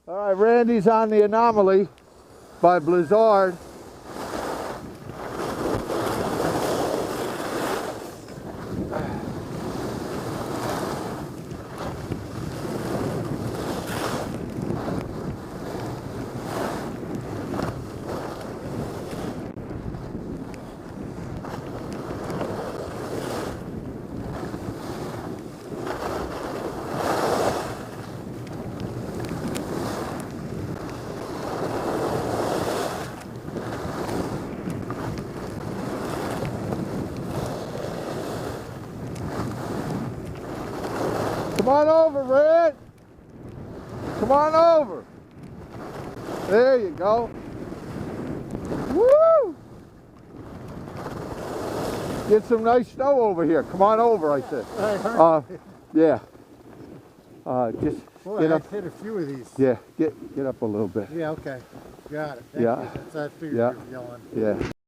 All right, Randy's on the Anomaly by Blizzard. Come on over, Red. Come on over. There you go. Woo! Get some nice snow over here. Come on over, I said. Yeah. Just Boy, get up. I've hit a few of these. Yeah, get up a little bit. Yeah, okay. Got it. Thank Yeah. you. That's I figured Yeah. you were yelling. Yeah.